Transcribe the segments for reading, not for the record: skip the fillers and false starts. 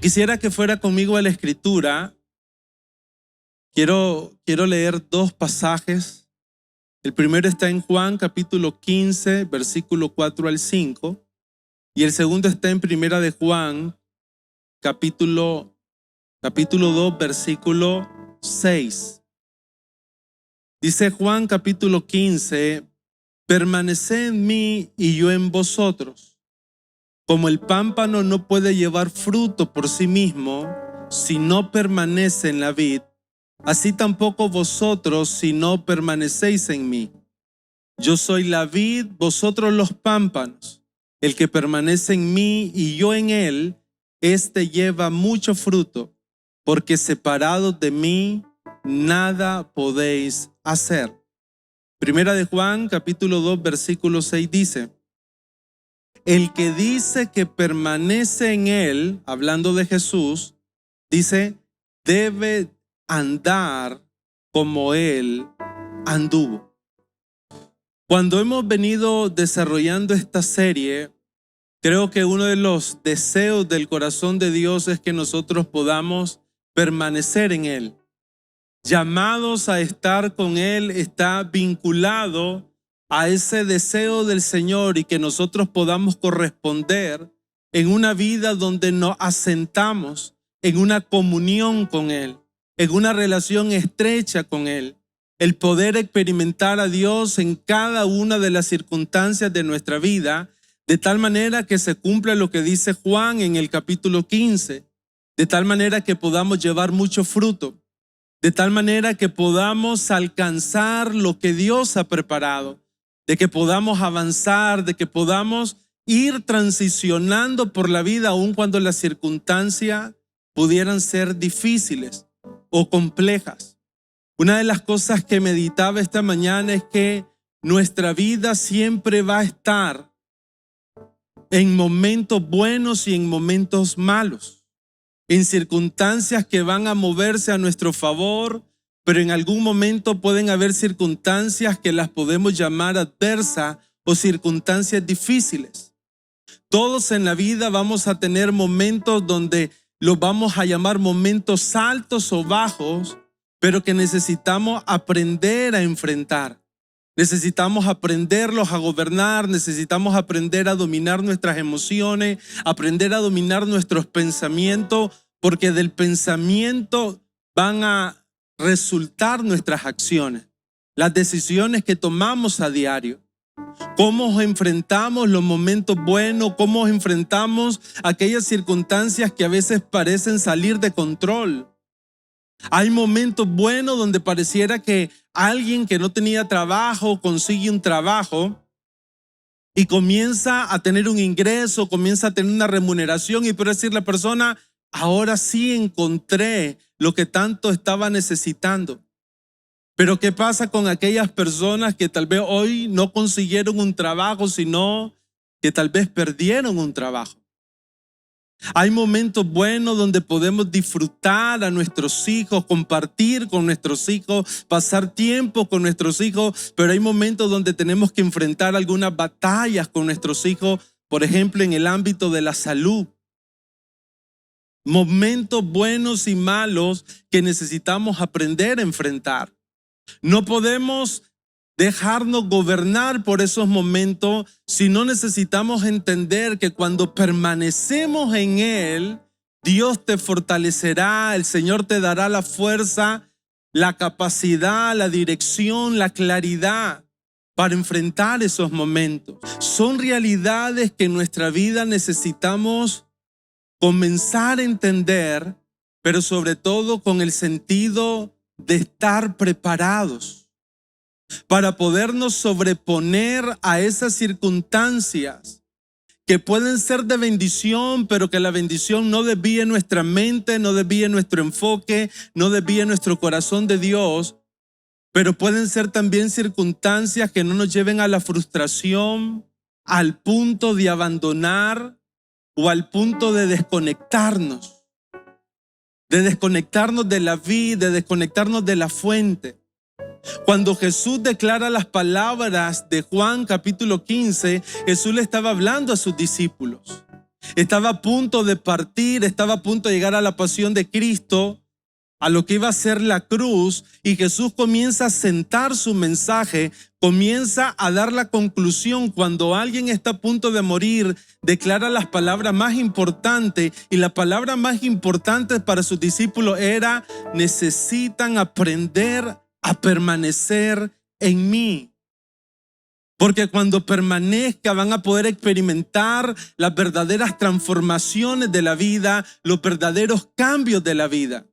Quisiera que fuera conmigo a la Escritura. Quiero leer dos pasajes. El primero está en Juan capítulo 15, versículo 4 al 5. Y el segundo está en Primera de Juan capítulo 2, versículo 6. Dice Juan capítulo 15, permaneced en mí y yo en vosotros. Como el pámpano no puede llevar fruto por sí mismo si no permanece en la vid, así tampoco vosotros si no permanecéis en mí. Yo soy la vid, vosotros los pámpanos. El que permanece en mí y yo en él, éste lleva mucho fruto, porque separados de mí nada podéis hacer. Primera de Juan capítulo 2 versículo 6 dice: el que dice que permanece en él, hablando de Jesús, dice, debe andar como él anduvo. Cuando hemos venido desarrollando esta serie, creo que uno de los deseos del corazón de Dios es que nosotros podamos permanecer en él. Llamados a estar con él está vinculado a ese deseo del Señor y que nosotros podamos corresponder en una vida donde nos asentamos en una comunión con Él, en una relación estrecha con Él. El poder experimentar a Dios en cada una de las circunstancias de nuestra vida, de tal manera que se cumpla lo que dice Juan en el capítulo 15, de tal manera que podamos llevar mucho fruto, de tal manera que podamos alcanzar lo que Dios ha preparado, de que podamos avanzar, de que podamos ir transicionando por la vida aun cuando las circunstancias pudieran ser difíciles o complejas. Una de las cosas que meditaba esta mañana es que nuestra vida siempre va a estar en momentos buenos y en momentos malos, en circunstancias que van a moverse a nuestro favor, pero en algún momento pueden haber circunstancias que las podemos llamar adversas o circunstancias difíciles. Todos en la vida vamos a tener momentos donde los vamos a llamar momentos altos o bajos, pero que necesitamos aprender a enfrentar. Necesitamos aprenderlos a gobernar, necesitamos aprender a dominar nuestras emociones, aprender a dominar nuestros pensamientos, porque del pensamiento van a resultar nuestras acciones, las decisiones que tomamos a diario. Cómo enfrentamos los momentos buenos, cómo enfrentamos aquellas circunstancias que a veces parecen salir de control. Hay momentos buenos donde pareciera que alguien que no tenía trabajo consigue un trabajo y comienza a tener un ingreso, comienza a tener una remuneración y puede decir la persona, ahora sí encontré lo que tanto estaba necesitando. Pero ¿qué pasa con aquellas personas que tal vez hoy no consiguieron un trabajo, sino que tal vez perdieron un trabajo? Hay momentos buenos donde podemos disfrutar a nuestros hijos, compartir con nuestros hijos, pasar tiempo con nuestros hijos, pero hay momentos donde tenemos que enfrentar algunas batallas con nuestros hijos, por ejemplo, en el ámbito de la salud. Momentos buenos y malos que necesitamos aprender a enfrentar. No podemos dejarnos gobernar por esos momentos si no necesitamos entender que cuando permanecemos en Él, Dios te fortalecerá, el Señor te dará la fuerza, la capacidad, la dirección, la claridad para enfrentar esos momentos. Son realidades que en nuestra vida necesitamos comenzar a entender, pero sobre todo con el sentido de estar preparados para podernos sobreponer a esas circunstancias que pueden ser de bendición, pero que la bendición no desvíe nuestra mente, no desvíe nuestro enfoque, no desvíe nuestro corazón de Dios, pero pueden ser también circunstancias que no nos lleven a la frustración, al punto de abandonar o al punto de desconectarnos de la vida, de desconectarnos de la fuente. Cuando Jesús declara las palabras de Juan capítulo 15, Jesús le estaba hablando a sus discípulos. Estaba a punto de partir, estaba a punto de llegar a la pasión de Cristo, a lo que iba a ser la cruz, y Jesús comienza a sentar su mensaje, comienza a dar la conclusión. Cuando alguien está a punto de morir, declara las palabras más importantes, y la palabra más importante para sus discípulos era: necesitan aprender a permanecer en mí. Porque cuando permanezca van a poder experimentar las verdaderas transformaciones de la vida, los verdaderos cambios de la vida.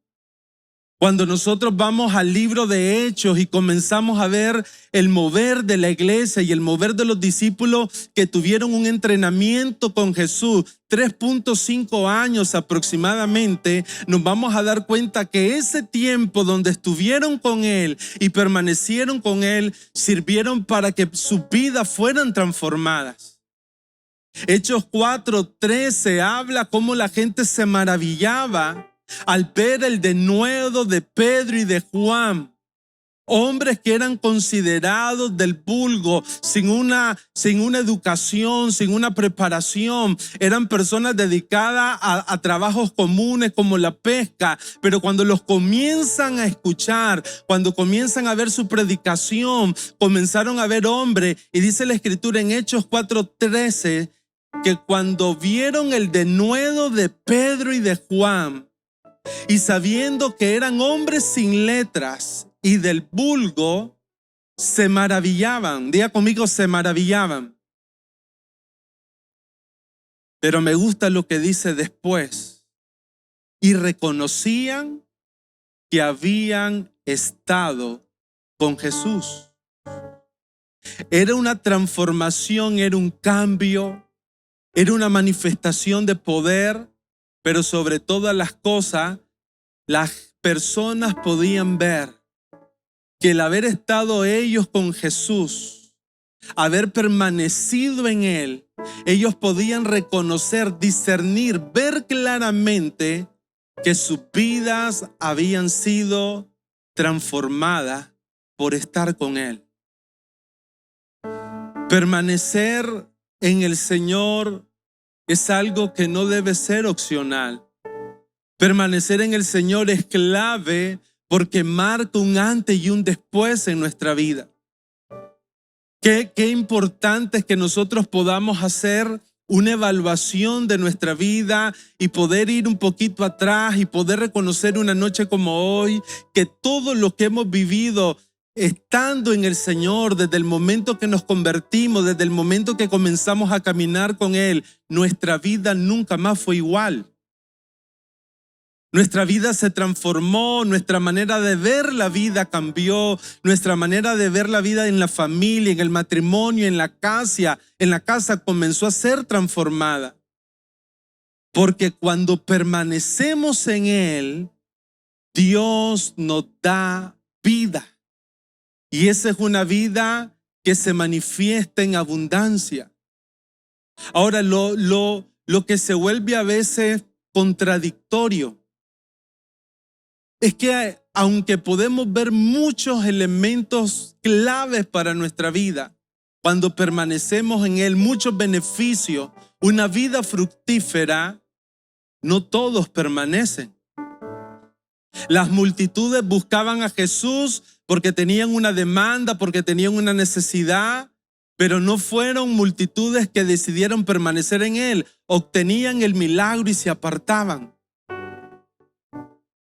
Cuando nosotros vamos al libro de Hechos y comenzamos a ver el mover de la iglesia y el mover de los discípulos que tuvieron un entrenamiento con Jesús, 3.5 años aproximadamente, nos vamos a dar cuenta que ese tiempo donde estuvieron con Él y permanecieron con Él, sirvieron para que sus vidas fueran transformadas. Hechos 4:13 habla cómo la gente se maravillaba al ver el denuedo de Pedro y de Juan, hombres que eran considerados del vulgo, sin una educación, sin una preparación. Eran personas dedicadas a trabajos comunes como la pesca, pero cuando los comienzan a escuchar, cuando comienzan a ver su predicación, comenzaron a ver hombres, y dice la Escritura en Hechos 4:13 que cuando vieron el denuedo de Pedro y de Juan, y sabiendo que eran hombres sin letras y del vulgo, se maravillaban. Diga conmigo, se maravillaban. Pero me gusta lo que dice después. Y reconocían que habían estado con Jesús. Era una transformación, era un cambio, era una manifestación de poder. Pero sobre todas las cosas, las personas podían ver que el haber estado ellos con Jesús, haber permanecido en Él, ellos podían reconocer, discernir, ver claramente que sus vidas habían sido transformadas por estar con Él. Permanecer en el Señor es algo que no debe ser opcional. Permanecer en el Señor es clave porque marca un antes y un después en nuestra vida. Qué importante es que nosotros podamos hacer una evaluación de nuestra vida y poder ir un poquito atrás y poder reconocer una noche como hoy que todo lo que hemos vivido estando en el Señor, desde el momento que nos convertimos, desde el momento que comenzamos a caminar con Él, nuestra vida nunca más fue igual. Nuestra vida se transformó, nuestra manera de ver la vida cambió, nuestra manera de ver la vida en la familia, en el matrimonio, en la casa comenzó a ser transformada. Porque cuando permanecemos en Él, Dios nos da vida. Y esa es una vida que se manifiesta en abundancia. Ahora, lo que se vuelve a veces contradictorio es que aunque podemos ver muchos elementos claves para nuestra vida, cuando permanecemos en Él, muchos beneficios, una vida fructífera, no todos permanecen. Las multitudes buscaban a Jesús porque tenían una demanda, porque tenían una necesidad, pero no fueron multitudes que decidieron permanecer en Él. Obtenían el milagro y se apartaban.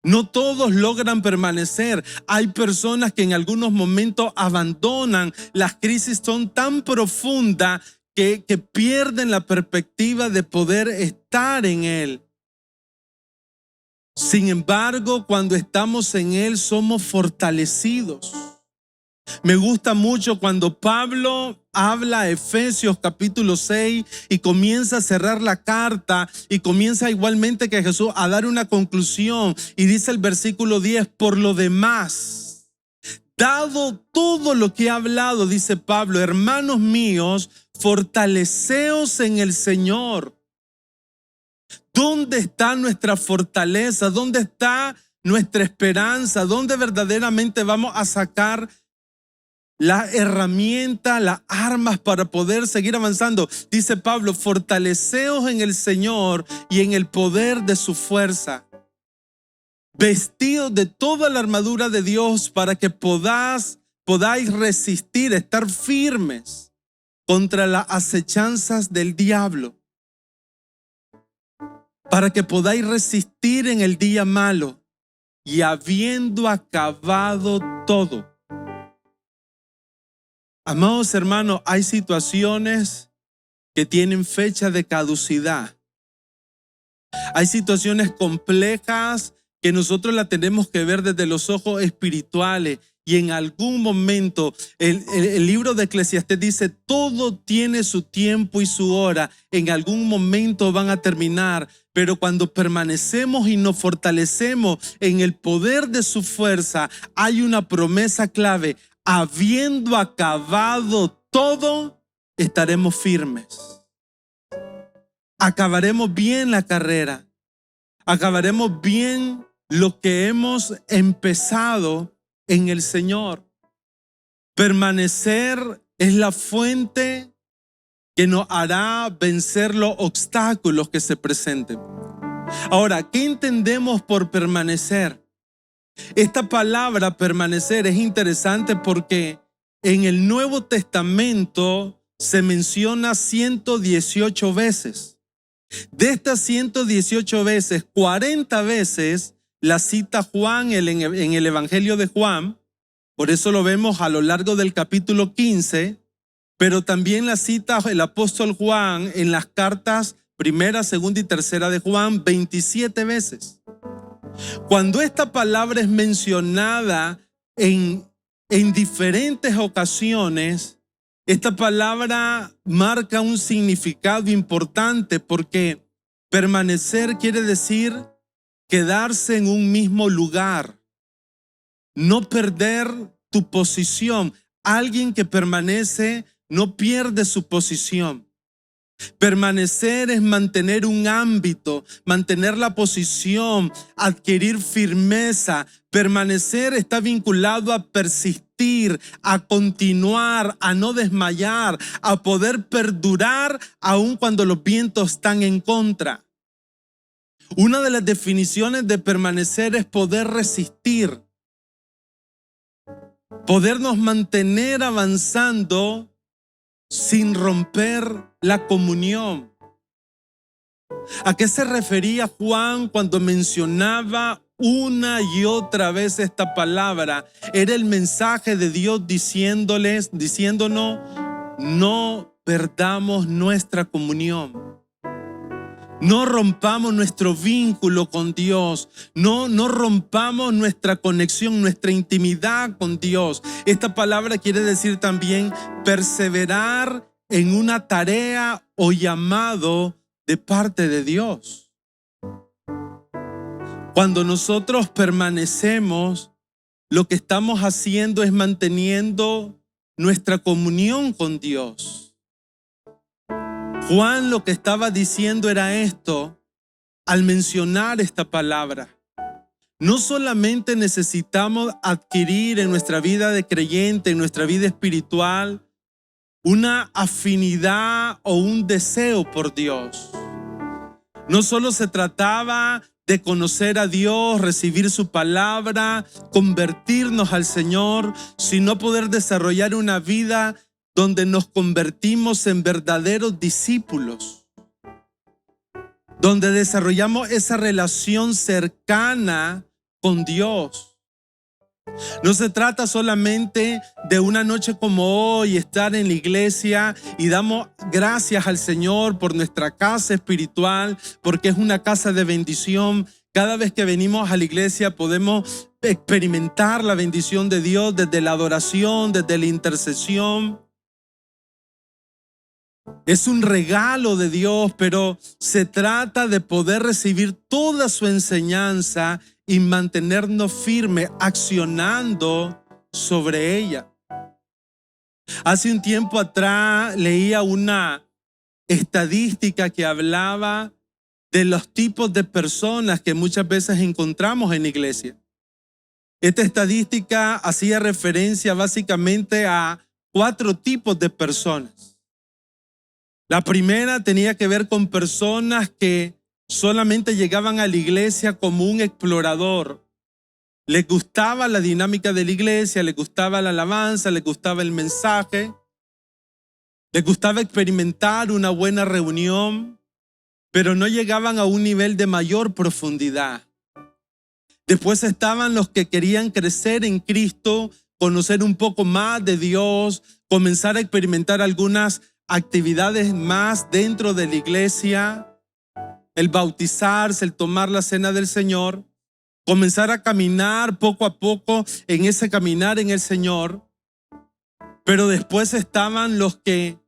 No todos logran permanecer. Hay personas que en algunos momentos abandonan. Las crisis son tan profundas que pierden la perspectiva de poder estar en Él. Sin embargo, cuando estamos en Él, somos fortalecidos. Me gusta mucho cuando Pablo habla a Efesios capítulo 6 y comienza a cerrar la carta y comienza igualmente que Jesús a dar una conclusión, y dice el versículo 10: por lo demás, dado todo lo que he hablado, dice Pablo, hermanos míos, fortaleceos en el Señor. ¿Dónde está nuestra fortaleza? ¿Dónde está nuestra esperanza? ¿Dónde verdaderamente vamos a sacar las herramientas, las armas para poder seguir avanzando. Dice Pablo, fortaleceos en el Señor y en el poder de su fuerza. Vestidos de toda la armadura de Dios para que podáis resistir, estar firmes contra las acechanzas del diablo. Para que podáis resistir en el día malo y habiendo acabado todo. Amados hermanos, hay situaciones que tienen fecha de caducidad. Hay situaciones complejas que nosotros la tenemos que ver desde los ojos espirituales. Y en algún momento, el libro de Eclesiastés dice, todo tiene su tiempo y su hora. En algún momento van a terminar. Pero cuando permanecemos y nos fortalecemos en el poder de su fuerza, hay una promesa clave. Habiendo acabado todo, estaremos firmes. Acabaremos bien la carrera. Acabaremos bien lo que hemos empezado en el Señor. Permanecer es la fuente que nos hará vencer los obstáculos que se presenten. Ahora, ¿qué entendemos por permanecer? Esta palabra permanecer es interesante porque en el Nuevo Testamento se menciona 118 veces. De estas 118 veces, 40 veces la cita Juan en el Evangelio de Juan. Por eso lo vemos a lo largo del capítulo 15, pero también la cita el apóstol Juan en las cartas primera, segunda y tercera de Juan 27 veces. Cuando esta palabra es mencionada en diferentes ocasiones, esta palabra marca un significado importante porque permanecer quiere decir quedarse en un mismo lugar, no perder tu posición. Alguien que permanece no pierde su posición. Permanecer es mantener un ámbito, mantener la posición, adquirir firmeza. Permanecer está vinculado a persistir, a continuar, a no desmayar, a poder perdurar aun cuando los vientos están en contra. Una de las definiciones de permanecer es poder resistir, podernos mantener avanzando sin romper la comunión. ¿A qué se refería Juan cuando mencionaba una y otra vez esta palabra? Era el mensaje de Dios diciéndonos, no perdamos nuestra comunión. No rompamos nuestro vínculo con Dios. No rompamos nuestra conexión, nuestra intimidad con Dios. Esta palabra quiere decir también perseverar en una tarea o llamado de parte de Dios. Cuando nosotros permanecemos, lo que estamos haciendo es manteniendo nuestra comunión con Dios. Juan lo que estaba diciendo era esto al mencionar esta palabra. No solamente necesitamos adquirir en nuestra vida de creyente, en nuestra vida espiritual, una afinidad o un deseo por Dios. No solo se trataba de conocer a Dios, recibir su palabra, convertirnos al Señor, sino poder desarrollar una vida donde nos convertimos en verdaderos discípulos, donde desarrollamos esa relación cercana con Dios. No se trata solamente de una noche como hoy, estar en la iglesia y damos gracias al Señor por nuestra casa espiritual, porque es una casa de bendición. Cada vez que venimos a la iglesia podemos experimentar la bendición de Dios desde la adoración, desde la intercesión. Es un regalo de Dios, pero se trata de poder recibir toda su enseñanza y mantenernos firmes, accionando sobre ella. Hace un tiempo atrás leía una estadística que hablaba de los tipos de personas que muchas veces encontramos en la iglesia. Esta estadística hacía referencia básicamente a 4 tipos de personas. La primera tenía que ver con personas que solamente llegaban a la iglesia como un explorador. Les gustaba la dinámica de la iglesia, les gustaba la alabanza, les gustaba el mensaje, les gustaba experimentar una buena reunión, pero no llegaban a un nivel de mayor profundidad. Después estaban los que querían crecer en Cristo, conocer un poco más de Dios, comenzar a experimentar algunas actividades más dentro de la iglesia, el bautizarse, el tomar la cena del Señor, comenzar a caminar poco a poco en ese caminar en el Señor. Pero después estaban los que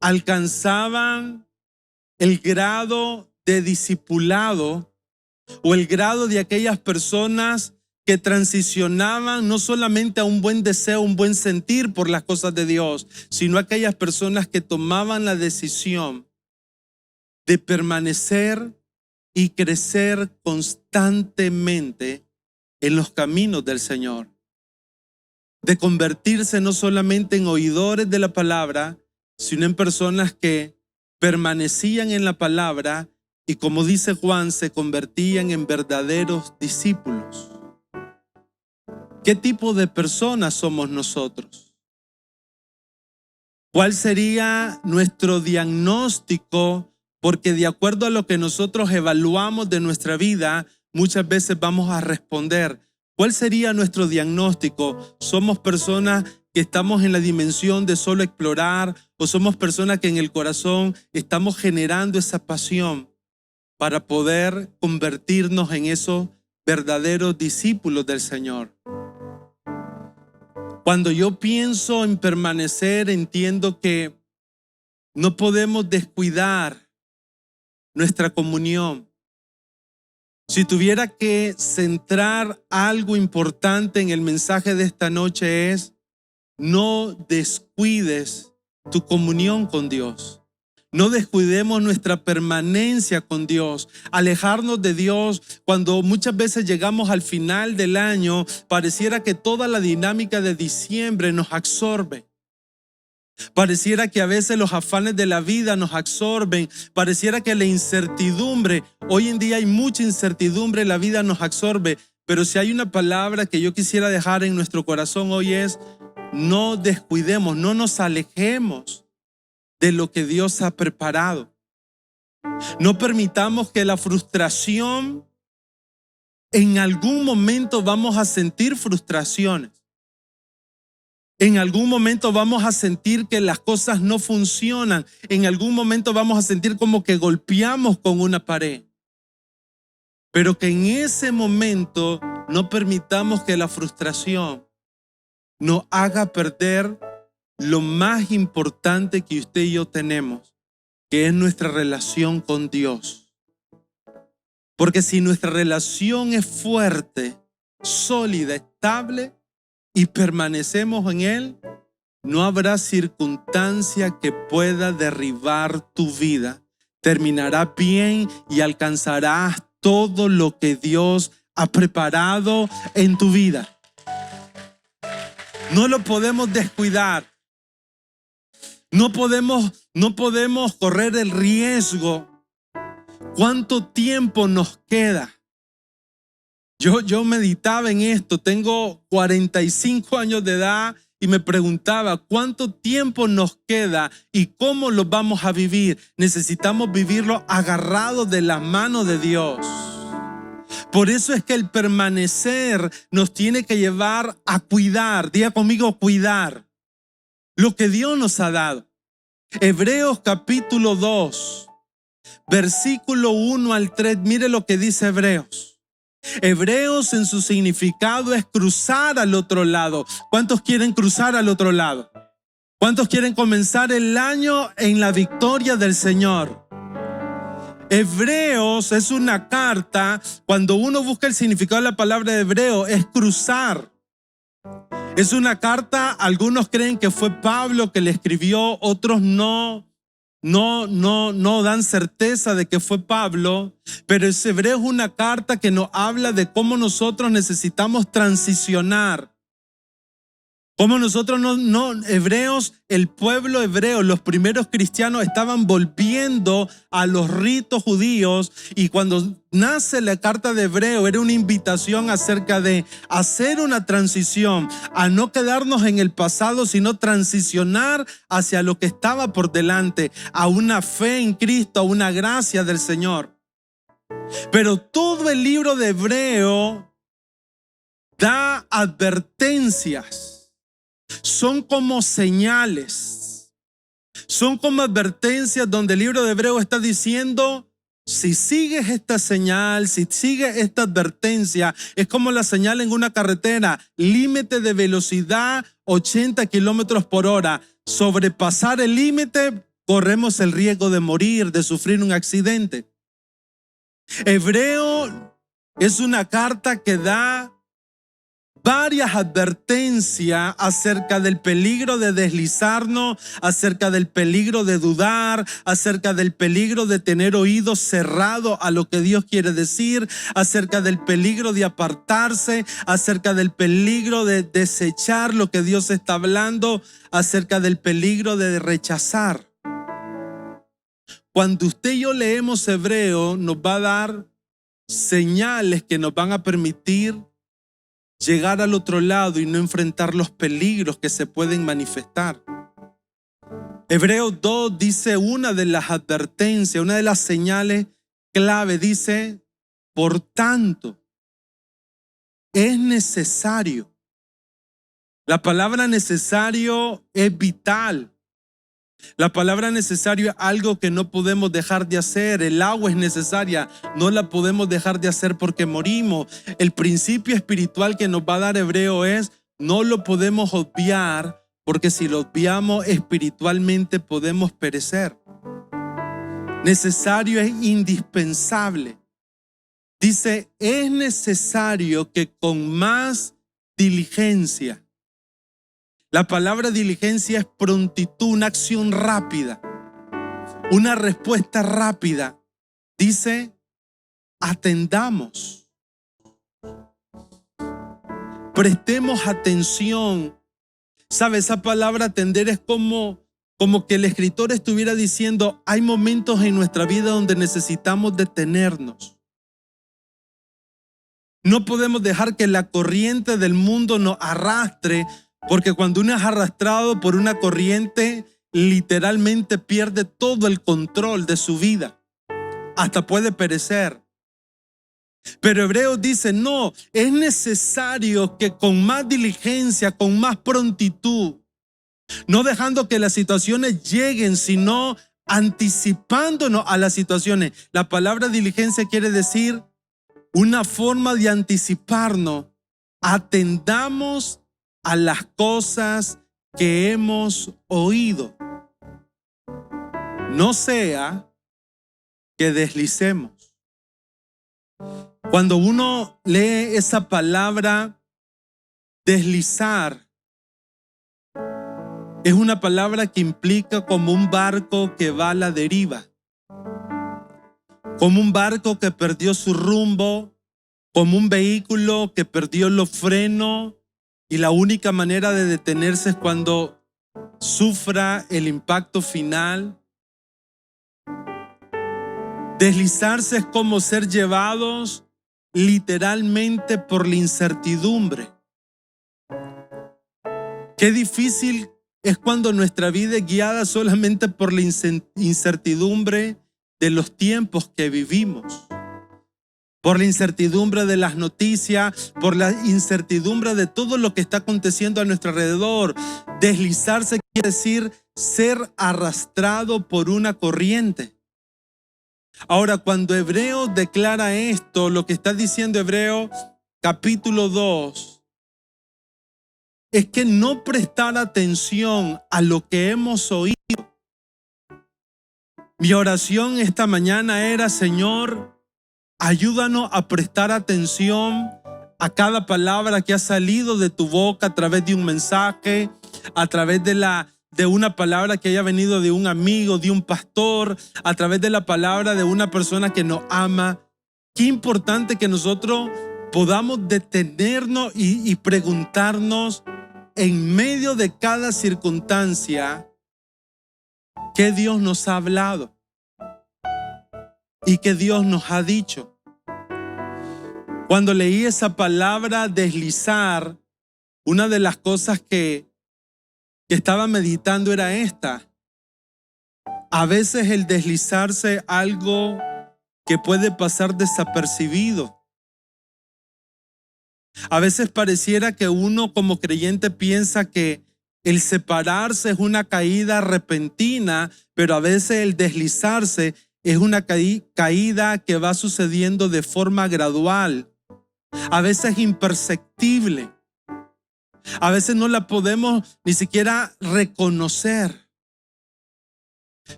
alcanzaban el grado de discipulado o el grado de aquellas personas que transicionaban no solamente a un buen deseo, un buen sentir por las cosas de Dios, sino aquellas personas que tomaban la decisión de permanecer y crecer constantemente en los caminos del Señor, de convertirse no solamente en oidores de la palabra, sino en personas que permanecían en la palabra y, como dice Juan, se convertían en verdaderos discípulos. ¿Qué tipo de personas somos nosotros? ¿Cuál sería nuestro diagnóstico? Porque de acuerdo a lo que nosotros evaluamos de nuestra vida, muchas veces vamos a responder. ¿Cuál sería nuestro diagnóstico? ¿Somos personas que estamos en la dimensión de solo explorar o somos personas que en el corazón estamos generando esa pasión para poder convertirnos en esos verdaderos discípulos del Señor? Cuando yo pienso en permanecer, entiendo que no podemos descuidar nuestra comunión. Si tuviera que centrar algo importante en el mensaje de esta noche es: no descuides tu comunión con Dios. No descuidemos nuestra permanencia con Dios. Alejarnos de Dios cuando muchas veces llegamos al final del año, pareciera que toda la dinámica de diciembre nos absorbe. Pareciera que a veces los afanes de la vida nos absorben. Pareciera que la incertidumbre, hoy en día hay mucha incertidumbre, la vida nos absorbe. Pero si hay una palabra que yo quisiera dejar en nuestro corazón hoy es: no descuidemos, no nos alejemos de lo que Dios ha preparado. No permitamos que la frustración, en algún momento vamos a sentir frustraciones. En algún momento vamos a sentir que las cosas no funcionan. En algún momento vamos a sentir como que golpeamos con una pared. Pero que en ese momento no permitamos que la frustración nos haga perder lo más importante que usted y yo tenemos, que es nuestra relación con Dios. Porque si nuestra relación es fuerte, sólida, estable y permanecemos en Él, no habrá circunstancia que pueda derribar tu vida. Terminarás bien y alcanzarás todo lo que Dios ha preparado en tu vida. No lo podemos descuidar. No podemos correr el riesgo. ¿Cuánto tiempo nos queda? Yo meditaba en esto. Tengo 45 años de edad y me preguntaba cuánto tiempo nos queda y cómo lo vamos a vivir. Necesitamos vivirlo agarrados de la mano de Dios. Por eso es que el permanecer nos tiene que llevar a cuidar. Diga conmigo, cuidar lo que Dios nos ha dado. Hebreos capítulo 2, versículo 1 al 3. Mire lo que dice Hebreos. Hebreos en su significado es cruzar al otro lado. ¿Cuántos quieren cruzar al otro lado? ¿Cuántos quieren comenzar el año en la victoria del Señor? Hebreos es una carta. Cuando uno busca el significado de la palabra de hebreo, es cruzar. Es una carta, algunos creen que fue Pablo que le escribió, otros no. no dan certeza de que fue Pablo, pero ese hebreo es una carta que nos habla de cómo nosotros necesitamos transicionar. Como nosotros hebreos, el pueblo hebreo, los primeros cristianos estaban volviendo a los ritos judíos, y cuando nace la carta de Hebreo era una invitación acerca de hacer una transición, a no quedarnos en el pasado, sino transicionar hacia lo que estaba por delante, a una fe en Cristo, a una gracia del Señor. Pero todo el libro de Hebreo da advertencias. Son como señales, son como advertencias donde el libro de Hebreo está diciendo: si sigues esta señal, si sigues esta advertencia, es como la señal en una carretera: límite de velocidad 80 kilómetros por hora. Sobrepasar el límite, corremos el riesgo de morir, de sufrir un accidente. Hebreo es una carta que da varias advertencias acerca del peligro de deslizarnos, acerca del peligro de dudar, acerca del peligro de tener oídos cerrados a lo que Dios quiere decir, acerca del peligro de apartarse, acerca del peligro de desechar lo que Dios está hablando, acerca del peligro de rechazar. Cuando usted y yo leemos Hebreo, nos va a dar señales que nos van a permitir llegar al otro lado y no enfrentar los peligros que se pueden manifestar. Hebreos 2 dice una de las advertencias, una de las señales clave, dice: por tanto, es necesario. La palabra necesario es vital. La palabra necesario es algo que no podemos dejar de hacer. El agua es necesaria, no la podemos dejar de hacer porque morimos. El principio espiritual que nos va a dar Hebreo es: no lo podemos obviar, porque si lo obviamos espiritualmente podemos perecer. Necesario es indispensable. Dice: es necesario que con más diligencia. La palabra diligencia es prontitud, una acción rápida, una respuesta rápida. Dice: atendamos, prestemos atención. ¿Sabe? Esa palabra atender es como que el escritor estuviera diciendo: hay momentos en nuestra vida donde necesitamos detenernos. No podemos dejar que la corriente del mundo nos arrastre, porque cuando uno es arrastrado por una corriente, literalmente pierde todo el control de su vida. Hasta puede perecer. Pero Hebreos dice: no, es necesario que con más diligencia, con más prontitud, no dejando que las situaciones lleguen, sino anticipándonos a las situaciones. La palabra diligencia quiere decir una forma de anticiparnos. Atendamos a las cosas que hemos oído. No sea que deslicemos. Cuando uno lee esa palabra deslizar, es una palabra que implica como un barco que va a la deriva, como un barco que perdió su rumbo, como un vehículo que perdió los frenos, y la única manera de detenerse es cuando sufra el impacto final. Deslizarse es como ser llevados literalmente por la incertidumbre. Qué difícil es cuando nuestra vida es guiada solamente por la incertidumbre de los tiempos que vivimos, por la incertidumbre de las noticias, por la incertidumbre de todo lo que está aconteciendo a nuestro alrededor. Deslizarse quiere decir ser arrastrado por una corriente. Ahora, cuando Hebreos declara esto, lo que está diciendo Hebreos capítulo 2 es que no prestar atención a lo que hemos oído. Mi oración esta mañana era: Señor, ayúdanos a prestar atención a cada palabra que ha salido de tu boca a través de un mensaje, a través de la de una palabra que haya venido de un amigo, de un pastor, a través de la palabra de una persona que nos ama. Qué importante que nosotros podamos detenernos y preguntarnos en medio de cada circunstancia qué Dios nos ha hablado y qué Dios nos ha dicho. Cuando leí esa palabra deslizar, una de las cosas que estaba meditando era esta. A veces el deslizarse es algo que puede pasar desapercibido. A veces pareciera que uno como creyente piensa que el separarse es una caída repentina, pero a veces el deslizarse es una caída que va sucediendo de forma gradual, a veces imperceptible. A veces no la podemos ni siquiera reconocer.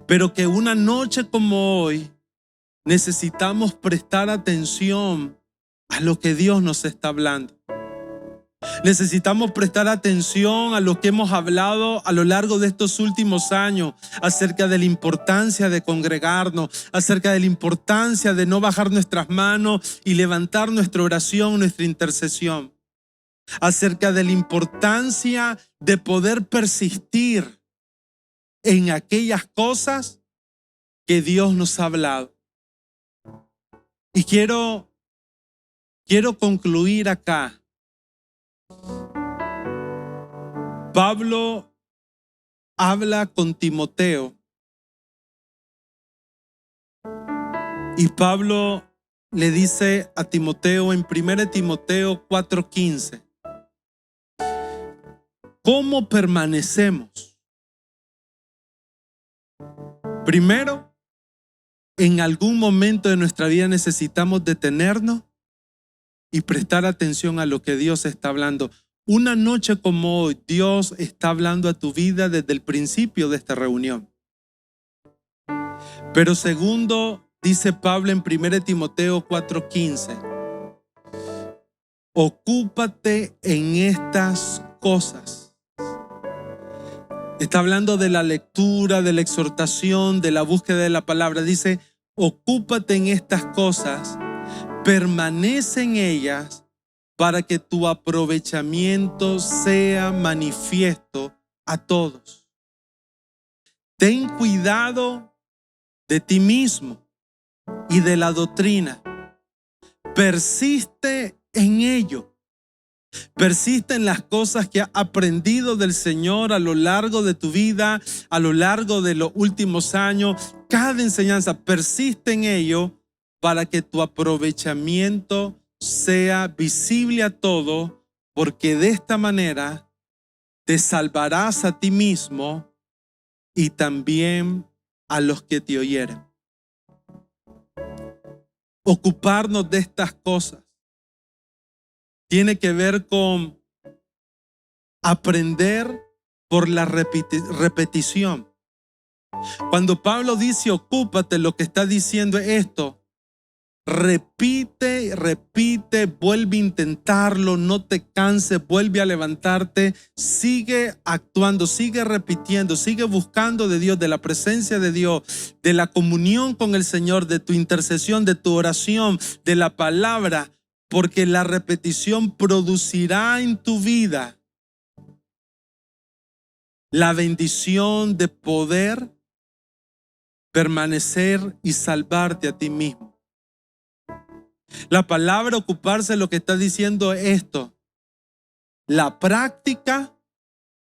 Pero que una noche como hoy necesitamos prestar atención a lo que Dios nos está hablando. Necesitamos prestar atención a lo que hemos hablado a lo largo de estos últimos años acerca de la importancia de congregarnos, acerca de la importancia de no bajar nuestras manos y levantar nuestra oración, nuestra intercesión, acerca de la importancia de poder persistir en aquellas cosas que Dios nos ha hablado. Y quiero concluir acá. Pablo habla con Timoteo y Pablo le dice a Timoteo en 1 Timoteo 4:15, ¿cómo permanecemos? Primero, en algún momento de nuestra vida necesitamos detenernos y prestar atención a lo que Dios está hablando. Una noche como hoy, Dios está hablando a tu vida desde el principio de esta reunión. Pero segundo, dice Pablo en 1 Timoteo 4:15, ocúpate en estas cosas. Está hablando de la lectura, de la exhortación, de la búsqueda de la palabra. Dice, ocúpate en estas cosas, permanece en ellas, para que tu aprovechamiento sea manifiesto a todos. Ten cuidado de ti mismo y de la doctrina. Persiste en ello. Persiste en las cosas que has aprendido del Señor a lo largo de tu vida, a lo largo de los últimos años. Cada enseñanza, persiste en ello para que tu aprovechamiento sea visible a todo, porque de esta manera te salvarás a ti mismo y también a los que te oyeren. Ocuparnos de estas cosas tiene que ver con aprender por la repetición. Cuando Pablo dice ocúpate, lo que está diciendo es esto: repite, vuelve a intentarlo, no te canses, vuelve a levantarte, sigue actuando, sigue repitiendo, sigue buscando de Dios, de la presencia de Dios, de la comunión con el Señor, de tu intercesión, de tu oración, de la palabra, porque la repetición producirá en tu vida la bendición de poder permanecer y salvarte a ti mismo. La palabra ocuparse lo que está diciendo es esto: la práctica,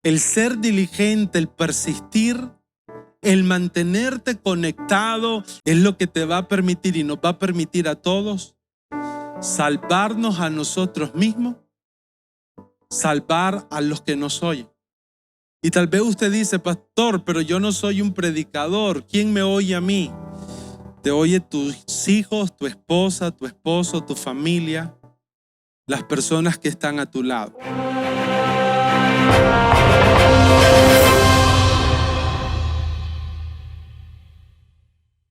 el ser diligente, el persistir, el mantenerte conectado es lo que te va a permitir y nos va a permitir a todos salvarnos a nosotros mismos, salvar a los que nos oyen. Y tal vez usted dice, pastor, pero yo no soy un predicador, ¿quién me oye a mí? Te oye tus hijos, tu esposa, tu esposo, tu familia, las personas que están a tu lado.